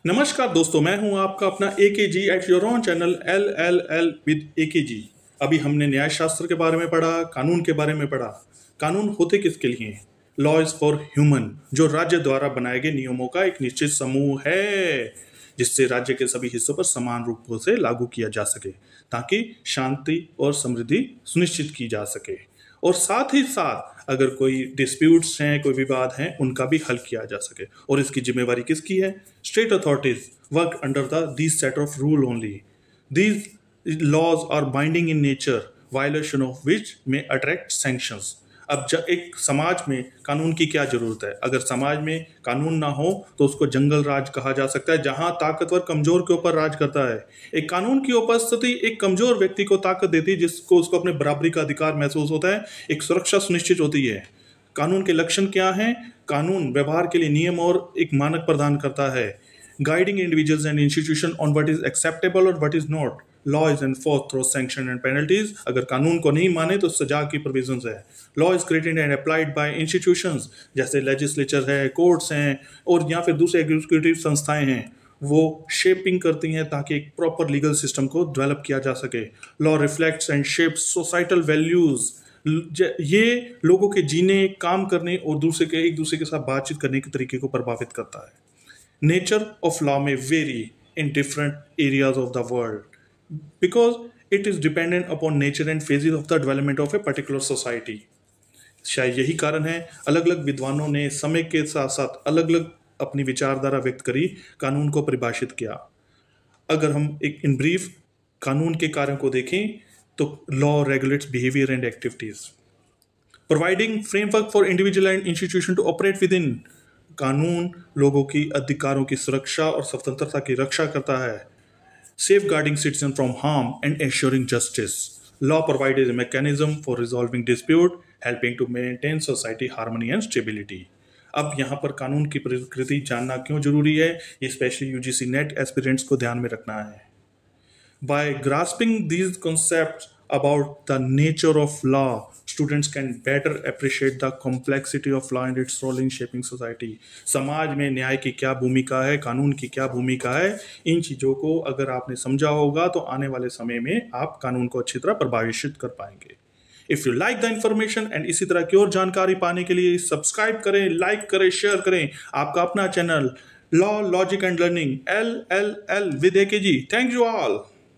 नमस्कार दोस्तों, मैं हूं आपका अपना AKG at your own channel LLL with AKG। अभी हमने न्याय शास्त्र के बारे में पढ़ा, कानून के बारे में पढ़ा। कानून होते किसके लिए हैं? लॉ इज फॉर ह्यूमन, जो राज्य द्वारा बनाए गए नियमों का एक निश्चित समूह है, जिससे राज्य के सभी हिस्सों पर समान रूप से लागू किया जा सके, ताकि शांति और समृद्धि सुनिश्चित की जा सके। और साथ ही साथ अगर कोई डिस्प्यूट्स हैं, कोई विवाद हैं, उनका भी हल किया जा सके। और इसकी जिम्मेवारी किसकी है? State authorities work under these set of rule only. These laws are binding in nature, violation of which में अट्रैक्ट सैंक्शंस। अब एक समाज में कानून की क्या जरूरत है? अगर समाज में कानून ना हो तो उसको जंगल राज कहा जा सकता है, जहां ताकतवर कमजोर के ऊपर राज करता है। एक कानून की उपस्थिति एक कमजोर व्यक्ति को ताकत देती है, जिसको उसको अपने बराबरी का अधिकार महसूस होता है, एक सुरक्षा सुनिश्चित होती है। कानून के लक्षण क्या हैं? कानून व्यवहार के लिए नियम और एक मानक प्रदान करता है, guiding individuals and institution on what is acceptable और what is not. Law is enforced through sanction and penalties. अगर कानून को नहीं माने तो सजा की प्रोविजंस है। Law is created and applied by institutions, जैसे लेजिस्लेचर है, कोर्ट्स हैं, और या फिर दूसरे एग्जीक्यूटिव संस्थाएं हैं। वो शेपिंग करती हैं ताकि एक प्रॉपर लीगल सिस्टम को डेवलप किया जा सके। Law reflects and shapes societal values. ये लोगों के जीने, काम करने और एक दूसरे के साथ बातचीत करने के तरीके को प्रभावित करता है। Nature of law may vary in different areas of the world because it is dependent upon nature and phases of the development of a particular society. शायद यही कारण है अलग अलग विद्वानों ने समय के साथ साथ अलग अलग अपनी विचारधारा व्यक्त करी, कानून को परिभाषित किया। अगर हम एक इन ब्रीफ कानून के कार्यों को देखें तो law regulates behaviour and activities, providing framework for individual and institution to operate within. कानून लोगों की अधिकारों की सुरक्षा और स्वतंत्रता की रक्षा करता है, safeguarding citizen from harm and ensuring justice. Law provide a mechanism for resolving dispute, helping to maintain society harmony and stability. अब यहाँ पर कानून की प्रकृति जानना क्यों जरूरी है, ये स्पेशली UGC नेट एस्पिरेंट्स को ध्यान में रखना है। By grasping these concepts about the nature of law, students can better appreciate the complexity of law and its role in shaping society. समाज में न्याय की क्या भूमिका है, कानून की क्या भूमिका है, इन चीज़ों को अगर आपने समझा होगा तो आने वाले समय में आप कानून को अच्छी तरह प्रभावित कर पाएंगे। If you like the information and इसी तरह की और जानकारी पाने के लिए सब्सक्राइब करें, लाइक करें, शेयर करें आपका अपना channel law, logic and learning LLL with AKG। Thank you all.